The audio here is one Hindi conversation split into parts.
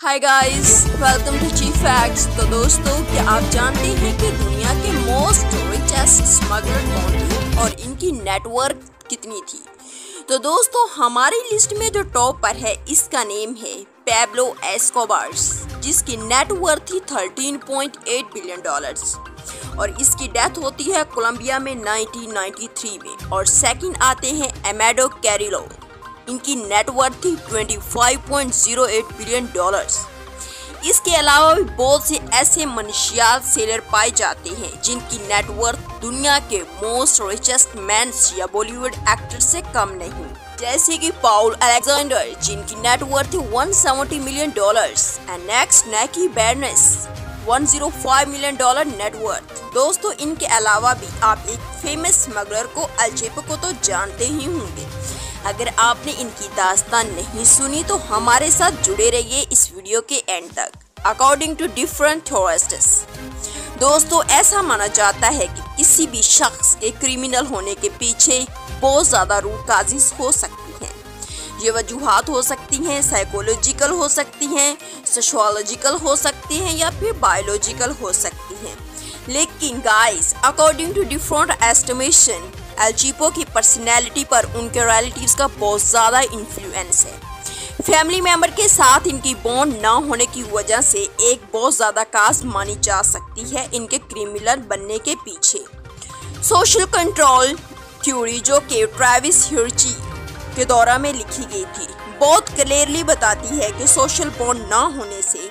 हाय गाइस, वेलकम टू ची फैक्ट्स। तो दोस्तों, क्या आप जानते हैं कि दुनिया के मोस्ट रिचेस्ट स्मगलर कौन थे और इनकी नेटवर्क कितनी थी? तो दोस्तों, हमारी लिस्ट में जो टॉप पर है इसका नेम है पैब्लो एस्कोबार, जिसकी नेटवर्थ थी $13.8 बिलियन और इसकी डेथ होती है कोलंबिया में 1993 में। और सेकंड आते हैं अमेडो कैरिलो, इनकी नेटवर्थ थी $25.08 बिलियन। इसके अलावा भी बहुत से ऐसे मनशियात सेलर पाए जाते हैं जिनकी नेटवर्थ दुनिया के मोस्ट रिचेस्ट मैन्स या बॉलीवुड एक्टर से कम नहीं, जैसे कि पॉल अलेक्जेंडर, जिनकी नेटवर्थ थी $170 million. And next Nike baroness, $105 million net worth. दोस्तों, इनके अलावा भी आप एक फेमस स्मगलर को अल चैपो को तो जानते ही होंगे। अगर आपने इनकी दास्तान नहीं सुनी तो हमारे साथ जुड़े रहिए इस वीडियो के एंड तक। अकॉर्डिंग टू डिफरेंट थ्योरिस्ट्स, दोस्तों ऐसा माना जाता है कि किसी भी शख्स के क्रिमिनल होने के पीछे बहुत ज़्यादा रूट काजिज हो सकती हैं। ये वजूहात हो सकती हैं, साइकोलॉजिकल हो सकती हैं, सोशियोलॉजिकल हो सकती हैं या फिर बायोलॉजिकल हो सकती हैं। लेकिन guys, according to different estimation, El Chapo की पर्सनैलिटी पर उनके रिलेटिव्स का बहुत ज़्यादा इन्फ्लुएंस है। फैमिली मेंबर के साथ इनकी बॉन्ड ना होने की वजह से एक बहुत ज़्यादा काज मानी जा सकती है इनके क्रिमिनल बनने के पीछे। सोशल कंट्रोल थ्योरी, जो कि ट्रेविस हिर्ची के दौरा में लिखी गई थी, बहुत क्लियरली बताती है कि सोशल बॉन्ड ना होने से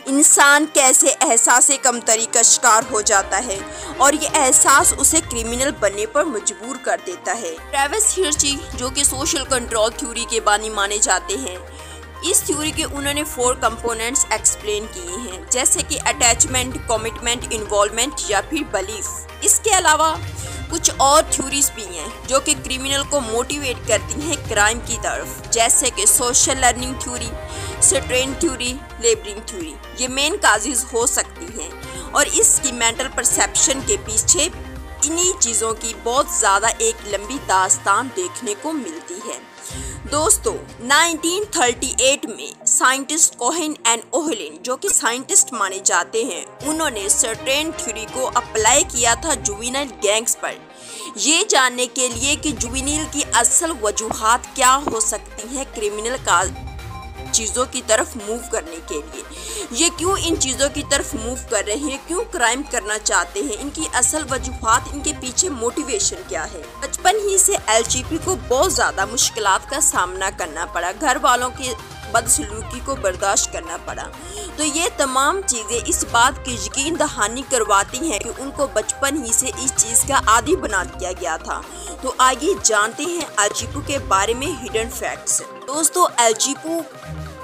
इंसान कैसे एहसास कमतरी का शिकार हो जाता है और ये एहसास उसे क्रिमिनल बनने पर मजबूर कर देता है। ट्रेविस हिर्ची, जो कि सोशल कंट्रोल थ्योरी के बानी माने जाते हैं, इस थ्योरी के उन्होंने 4 कंपोनेंट्स एक्सप्लेन किए हैं, जैसे कि अटैचमेंट, कमिटमेंट, इन्वॉल्वमेंट या फिर बिलीफ। इसके अलावा कुछ और थ्योरीज भी हैं जो कि क्रिमिनल को मोटिवेट करती हैं क्राइम की तरफ, जैसे कि social learning theory, strain theory, labelling theory. ये मेन काजेज हो सकती हैं और इसकी मेंटल परसेप्शन के पीछे इन्हीं चीज़ों की बहुत ज़्यादा एक लंबी दास्तान देखने को मिलती है। दोस्तों, 1938 में साइंटिस्ट कोहेन एंड ओहलिन, जो कि साइंटिस्ट माने जाते हैं, उन्होंने सर्टेन थ्योरी को अप्लाई किया था जुवेनाइल गैंग्स पर, ये जानने के लिए कि जुवेनाइल की असल वजूहात क्या हो सकती हैं क्रिमिनल का चीज़ों की तरफ मूव करने के लिए। ये क्यों इन चीज़ों की तरफ मूव कर रहे हैं, क्यों क्राइम करना चाहते हैं, इनकी असल वजूहात, इनके पीछे मोटिवेशन क्या है। बचपन ही से एल चैपो को बहुत ज़्यादा मुश्किलात का सामना करना पड़ा, घर वालों के बदसलूकी को बर्दाश्त करना पड़ा। तो ये तमाम चीज़ें इस बात की यकीन दहानी करवाती हैं कि उनको बचपन ही से इस चीज़ का आदी बना दिया गया था। तो आइए जानते हैं एल चैपो के बारे में हिडन फैक्ट्स। दोस्तों, एल चैपो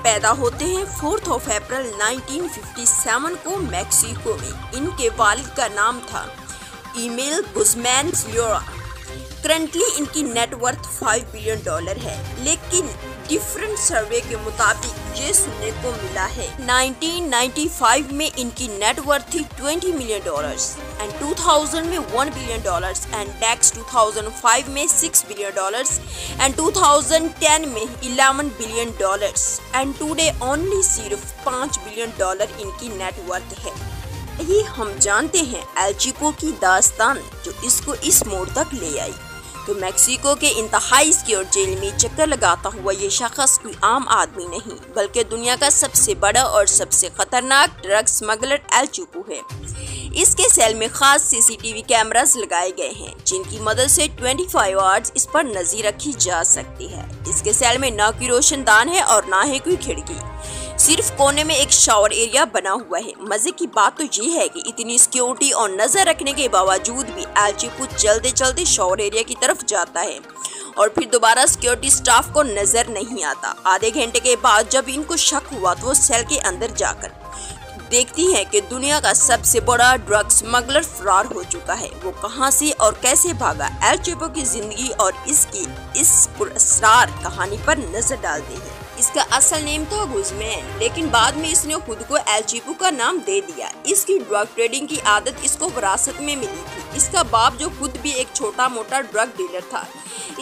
पैदा होते हैं 4 अप्रैल 1957 को मैक्सिको में। इनके वालिद का नाम था इमेल गुज़मैन सिल्वेरा। करंटली इनकी नेटवर्थ $5 बिलियन है, लेकिन डिफरेंट सर्वे के मुताबिक ये सुनने को मिला है 1995 में इनकी नेटवर्थ थी $20 मिलियन एंड 2000 में $1 बिलियन एंड नेक्स्ट 2005 में $6 बिलियन एंड 2010 में $11 बिलियन एंड टुडे ओनली सिर्फ $5 बिलियन इनकी नेटवर्थ है। ये हम जानते हैं एल चैपो की दास्तान जो इसको इस मोड़ तक ले आई। तो मैक्सिको के इंतहाई सिक्योर जेल में चक्कर लगाता हुआ ये शख्स कोई आम आदमी नहीं, बल्कि दुनिया का सबसे बड़ा और सबसे खतरनाक ड्रग स्मगलर एल चैपो है। इसके सेल में खास सीसीटीवी कैमरास लगाए गए हैं, जिनकी मदद से 24 आवर्स इस पर नजर रखी जा सकती है। इसके सेल में ना कोई रोशनदान है और ना ही कोई खिड़की, सिर्फ कोने में एक शावर एरिया बना हुआ है। मजे की बात तो ये है कि इतनी सिक्योरिटी और नजर रखने के बावजूद भी एल चैपो चलते चलते शावर एरिया की तरफ जाता है और फिर दोबारा सिक्योरिटी स्टाफ को नजर नहीं आता। आधे घंटे के बाद जब इनको शक हुआ तो वो सेल के अंदर जाकर देखती है कि दुनिया का सबसे बड़ा ड्रग स्मगलर फरार हो चुका है। वो कहां से और कैसे भागा, एल चैपो की जिंदगी और इसकी इस पुरअसरार कहानी पर नजर डालते हैं। इसका असल नेम था गुज़मैन, लेकिन बाद में इसने खुद को एल चैपो का नाम दे दिया। इसकी ड्रग ट्रेडिंग की आदत इसको विरासत में मिली थी, इसका बाप जो खुद भी एक छोटा मोटा ड्रग डीलर था,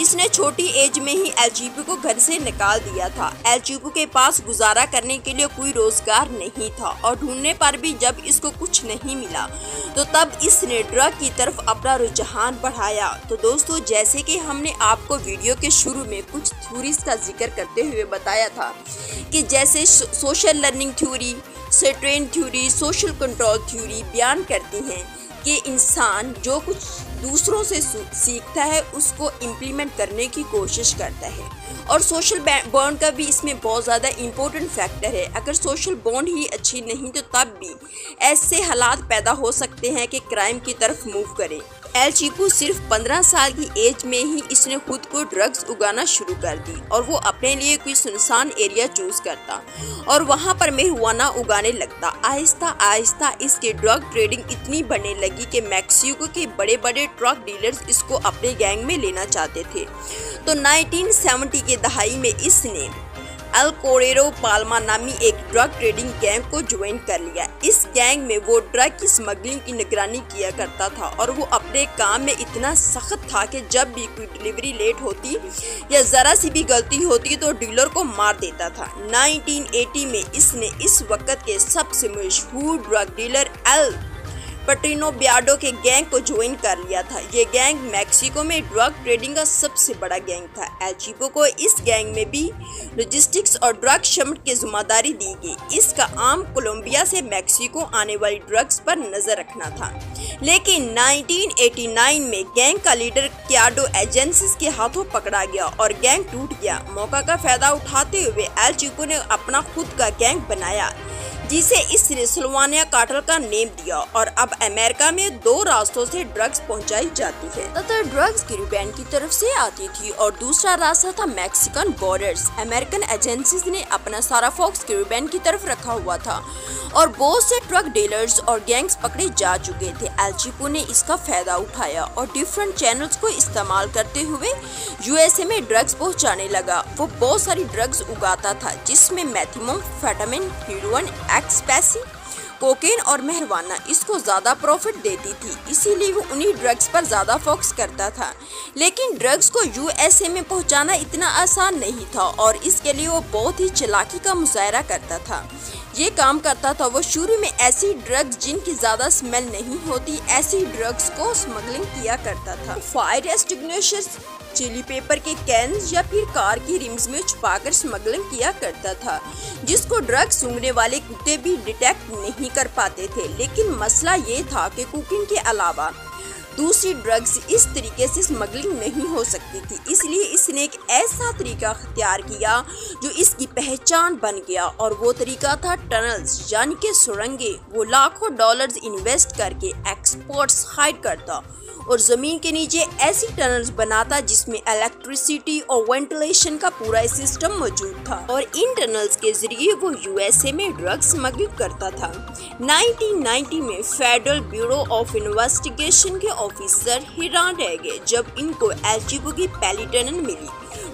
इसने छोटी एज में ही एल चीपो को घर से निकाल दिया था। एल चीपो के पास गुजारा करने के लिए कोई रोजगार नहीं था और ढूंढने पर भी जब इसको कुछ नहीं मिला तो तब इसने ड्रग की तरफ अपना रुझान बढ़ाया। तो दोस्तों, जैसे कि हमने आपको वीडियो के शुरू में कुछ थ्योरीज का जिक्र करते हुए बताया था कि जैसे social learning theory, certain theory, social control theory बयान करती हैं कि इंसान जो कुछ दूसरों से सीखता है उसको इम्प्लीमेंट करने की कोशिश करता है और सोशल बॉन्ड का भी इसमें बहुत ज़्यादा इम्पोर्टेंट फैक्टर है। अगर सोशल बॉन्ड ही अच्छी नहीं तो तब भी ऐसे हालात पैदा हो सकते हैं कि क्राइम की तरफ मूव करें। एल चीपो सिर्फ 15 साल की एज में ही इसने खुद को ड्रग्स उगाना शुरू कर दी और वो अपने लिए कोई सुनसान एरिया चूज करता और वहाँ पर marijuana उगाने लगता। आहिस्ता आहिस्ता इसकी ड्रग ट्रेडिंग इतनी बढ़ने लगी कि मैक्सिको के बड़े बड़े ड्रग डीलर्स इसको अपने गैंग में लेना चाहते थे। तो 1970 के दहाई में इसने एल कोरेरो पाल्मा नामी एक ड्रग ट्रेडिंग गैंग को ज्वाइन कर लिया। इस गैंग में वो ड्रग की स्मगलिंग की निगरानी किया करता था और वो अपने काम में इतना सख्त था कि जब भी कोई डिलीवरी लेट होती या ज़रा सी भी गलती होती तो डीलर को मार देता था। 1980 में इसने इस वक्त के सबसे मशहूर ड्रग डीलर एल पट्रिनो बियाडो के गैंग को ज्वाइन कर लिया था। ये गैंग मैक्सिको में ड्रग ट्रेडिंग का सबसे बड़ा गैंग था। एल चीपो को इस गैंग में भी लॉजिस्टिक्स और ड्रग शमट की जिम्मेदारी दी गई। इसका आम कोलंबिया से मैक्सिको आने वाली ड्रग्स पर नजर रखना था, लेकिन 1989 में गैंग का लीडर क्याडो एजेंसीज के हाथों पकड़ा गया और गैंग टूट गया। मौका का फायदा उठाते हुए एल चीपो ने अपना खुद का गैंग बनाया जिसे इसने सिल्वानिया कार्टेल का नेम दिया और अब अमेरिका में 2 रास्तों से ड्रग्स पहुंचाई जाती है। तथा ड्रग्स कैरिबियन की तरफ से आती थी और दूसरा रास्ता था मैक्सिकन बॉर्डर्स। अमेरिकन एजेंसीज ने अपना सारा फोकस कैरिबियन की तरफ रखा हुआ था और बहुत से ड्रग डीलर्स और गैंग्स पकड़े जा चुके थे। एल चीपो ने इसका फायदा उठाया और डिफरेंट चैनल्स को इस्तेमाल करते हुए यूएसए में ड्रग्स पहुंचाने लगा। वो बहुत सारी ड्रग्स उगाता था जिसमें मेथाम्फेटामिन, हेरोइन, एक्सटैसी, कोकेन और marijuana इसको ज़्यादा प्रॉफिट देती थी, इसीलिए वो उन्हीं ड्रग्स पर ज़्यादा फोकस करता था। लेकिन ड्रग्स को यूएसए में पहुंचाना इतना आसान नहीं था और इसके लिए वो बहुत ही चालाकी का मुजाहरा करता था। ये काम करता था वो शुरू में ऐसी ड्रग्स जिनकी ज़्यादा स्मेल नहीं होती, ऐसी ड्रग्स को स्मगलिंग किया करता था। फायर एक्सटिंग्विशर्स, चिली पेपर के कैन्स या फिर कार की रिम्स में छुपाकर स्मगलिंग किया करता था, जिसको ड्रग सूंघने वाले कुत्ते भी डिटेक्ट नहीं कर पाते थे। लेकिन मसला ये था कि कोकीन के अलावा दूसरी ड्रग्स इस तरीके से स्मगलिंग नहीं हो सकती थी, इसलिए इसने एक ऐसा तरीका अख्तियार किया जो इसकी पहचान बन गया और वो तरीका था टनल्स, यानी कि सुरंगे। वो लाखों डॉलर्स इन्वेस्ट करके एक्सपर्ट्स हायर करता और ज़मीन के नीचे ऐसी टनल्स बनाता जिसमें इलेक्ट्रिसिटी और वेंटिलेशन का पूरा सिस्टम मौजूद था और इन टनल्स के जरिए वो यूएसए में ड्रग्स स्मगलिंग करता था। 1990 में फेडरल ब्यूरो ऑफ इन्वेस्टिगेशन के ऑफिसर हैरान रह गए जब इनको एल चीपो की पहली टनल मिली।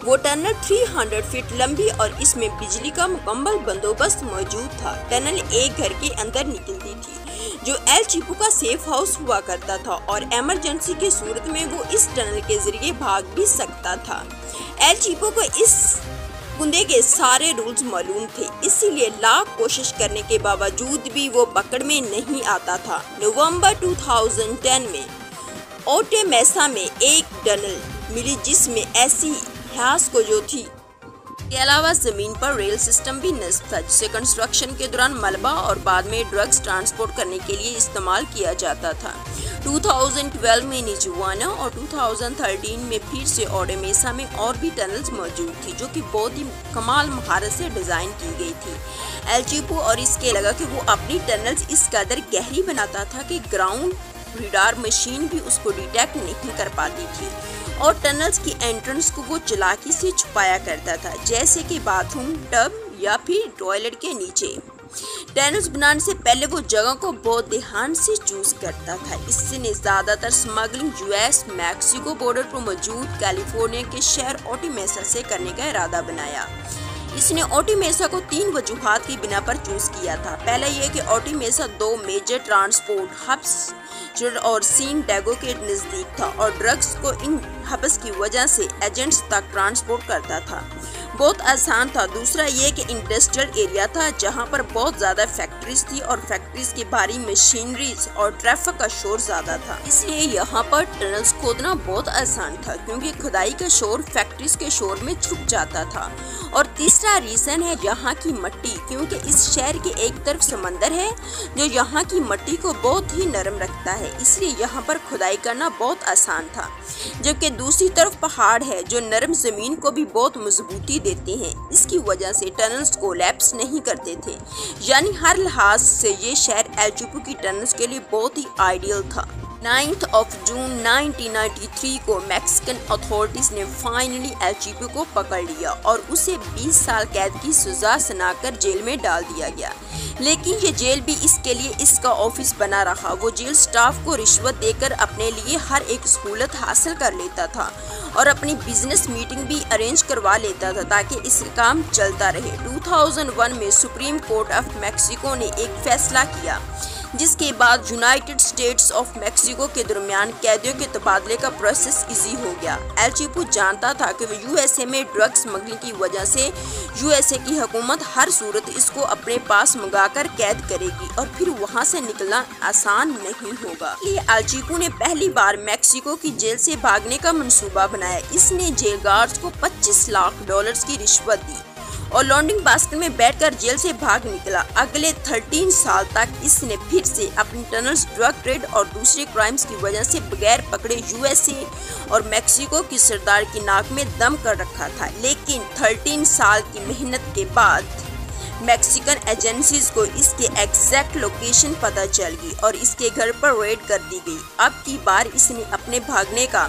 वो टनल 300 फीट लंबी और इसमें बिजली का मुकम्मल बंदोबस्त मौजूद था। टनल एक घर के अंदर निकलती थी जो एल चीपो का सेफ हाउस हुआ करता था और इमरजेंसी की सूरत में वो इस टनल के जरिए भाग भी सकता था। एल चीपो को इस कुंदे के सारे रूल्स मालूम थे, इसीलिए लाख कोशिश करने के बावजूद भी वो पकड़ में नहीं आता था। नवंबर 2010 में ओटे मेसा में एक टनल मिली जिसमें ऐसी इतिहास को जो थी के अलावा जमीन पर रेल सिस्टम भी नस्ब था जिसे कंस्ट्रक्शन के दौरान मलबा और बाद में ड्रग्स ट्रांसपोर्ट करने के लिए इस्तेमाल किया जाता था। 2012 में निजुआना और 2013 में फिर से ओटे मेसा में और भी टनल्स मौजूद थी जो कि बहुत ही कमाल महारत से डिजाइन की गई थी। एल चीपो और इसके लगा कि वो अपनी टनल्स इस कदर गहरी बनाता था कि ग्राउंड रेडार मशीन भी उसको डिटेक्ट नहीं कर पाती थी और टनल्स की एंट्रेंस को वो चालाकी से छुपाया करता था, जैसे कि बाथरूम, टब या फिर टॉयलेट के नीचे। टनल्स बनाने से पहले वो जगह को बहुत ध्यान से चूज करता था। इसने ज़्यादातर स्मगलिंग यूएस मैक्सिको बॉर्डर पर मौजूद कैलिफोर्निया के शहर ओटे मेसा से करने का इरादा बनाया। इसने ओटी मेसा को 3 वजूहात की बिना पर चूज किया था। पहला ये कि ओटी मेसा 2 मेजर ट्रांसपोर्ट हब्स और सीन डेगो के नज़दीक था और ड्रग्स को इन हब्स की वजह से एजेंट्स तक ट्रांसपोर्ट करता था, बहुत आसान था। दूसरा ये कि इंडस्ट्रियल एरिया था जहां पर बहुत ज़्यादा फैक्ट्रीज थी और फैक्ट्रीज की भारी मशीनरीज और ट्रैफिक का शोर ज़्यादा था, इसलिए यहाँ पर टनल्स खोदना बहुत आसान था क्योंकि खुदाई का शोर फैक्ट्रीज के शोर में छुप जाता था। और तीसरा रीज़न है यहाँ की मिट्टी, क्योंकि इस शहर के एक तरफ समंदर है जो यहाँ की मिट्टी को बहुत ही नरम रखता है, इसलिए यहाँ पर खुदाई करना बहुत आसान था। जबकि दूसरी तरफ पहाड़ है जो नरम ज़मीन को भी बहुत मजबूती देते हैं, इसकी वजह से टनल्स कोलैप्स नहीं करते थे। यानी हर लिहाज से ये शहर एल चीपो की टनल्स के लिए बहुत ही आइडियल था। 9 जून 1993 को मैक्सिकन अथॉरिटीज ने फाइनली एल चीपो को पकड़ लिया और उसे 20 साल कैद की सजा सुनाकर जेल में डाल दिया गया। लेकिन ये जेल भी इसके लिए इसका ऑफिस बना रहा। वो जेल स्टाफ को रिश्वत देकर अपने लिए हर एक सहूलत हासिल कर लेता था और अपनी बिजनेस मीटिंग भी अरेंज करवा लेता था ताकि इसका काम चलता रहे। 2001 में सुप्रीम कोर्ट ऑफ मैक्सिको ने एक फैसला किया जिसके बाद यूनाइटेड स्टेट्स ऑफ मैक्सिको के दरमियान कैदियों के तबादले का प्रोसेस इजी हो गया। एल चीपो जानता था कि वो यूएसए में ड्रग स्मगलिंग की वजह से यूएसए की हुकूमत हर सूरत इसको अपने पास मंगाकर कैद करेगी और फिर वहां से निकलना आसान नहीं होगा। इसलिए एल चीपो ने पहली बार मैक्सिको की जेल से भागने का मंसूबा बनाया। इसने जेल गार्ड्स को $25 लाख की रिश्वत दी और लॉन्ड्रिंग बास्केट में बैठकर जेल से भाग निकला। अगले 13 साल तक इसने फिर से अपनी टनल्स, ड्रग ट्रेड और दूसरे क्राइम्स की वजह से बगैर पकड़े यूएसए और मैक्सिको की सरदार की नाक में दम कर रखा था। लेकिन 13 साल की मेहनत के बाद मैक्सिकन एजेंसीज को इसके एग्जैक्ट लोकेशन पता चल गई और इसके घर पर रेड कर दी गई। अब की बार इसने अपने भागने का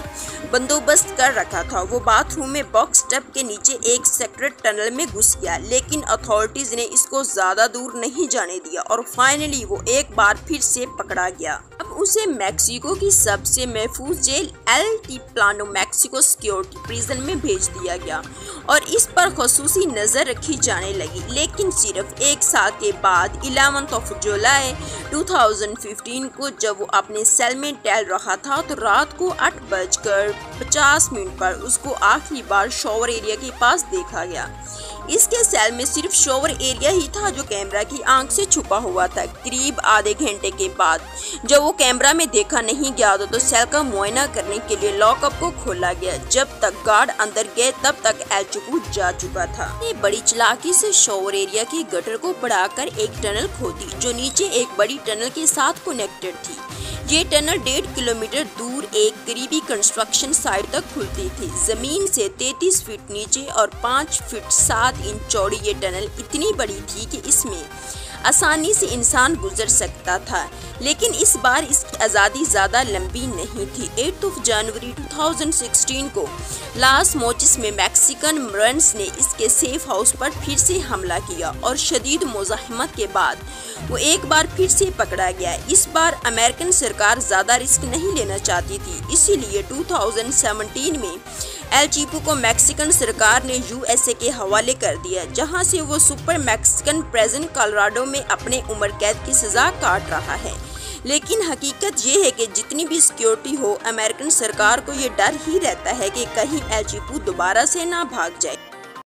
बंदोबस्त कर रखा था। वो बाथरूम में बॉक्स टब के नीचे एक सेक्रेट टनल में घुस गया, लेकिन अथॉरिटीज ने इसको ज्यादा दूर नहीं जाने दिया और फाइनली वो एक बार फिर से पकड़ा गया। अब उसे मैक्सिको की सबसे महफूज jail El Altiplano Mexico security prison में भेज दिया गया और इस पर खसूसी नजर रखी जाने लगी। लेकिन सिर्फ एक साल के बाद 11 जुलाई 2015 को जब वो अपने सेल में टहल रहा था तो रात को 8:50 पर उसको आखिरी बार शॉवर एरिया के पास देखा गया। इसके सेल में सिर्फ शॉवर एरिया ही था जो कैमरा की आंख से छुपा हुआ था। करीब आधे घंटे के बाद जब वो कैमरा में देखा नहीं गया तो सेल का मुआयना करने के लिए लॉकअप को खोला गया। जब तक गार्ड अंदर गए तब तक एल चीपो जा चुका था। ये बड़ी चालाकी से शॉवर एरिया की गटर को बढ़ाकर एक टनल खोदी जो नीचे एक बड़ी टनल के साथ कनेक्टेड थी। ये टनल 1.5 किलोमीटर दूर एक करीबी कंस्ट्रक्शन साइट तक खुलती थी। जमीन से 33 फीट नीचे और 5 फीट 7 इंच चौड़ी ये टनल इतनी बड़ी थी कि इसमें आसानी से इंसान गुजर सकता था। लेकिन इस बार इसकी आज़ादी ज़्यादा लंबी नहीं थी। 8 जनवरी 2016 को लास मोचिस में मैक्सिकन मरन्स ने इसके सेफ हाउस पर फिर से हमला किया और शदीद मुज़ाहमत के बाद वो एक बार फिर से पकड़ा गया। इस बार अमेरिकन सरकार ज़्यादा रिस्क नहीं लेना चाहती थी, इसीलिए 2017 में एल चीपो को मैक्सिकन सरकार ने यूएसए के हवाले कर दिया, जहां से वो सुपर मैक्सिकन प्रिजन कोलोराडो में अपने उम्र कैद की सजा काट रहा है। लेकिन हकीकत ये है कि जितनी भी सिक्योरिटी हो, अमेरिकन सरकार को ये डर ही रहता है कि कहीं एल चीपो दोबारा से ना भाग जाए।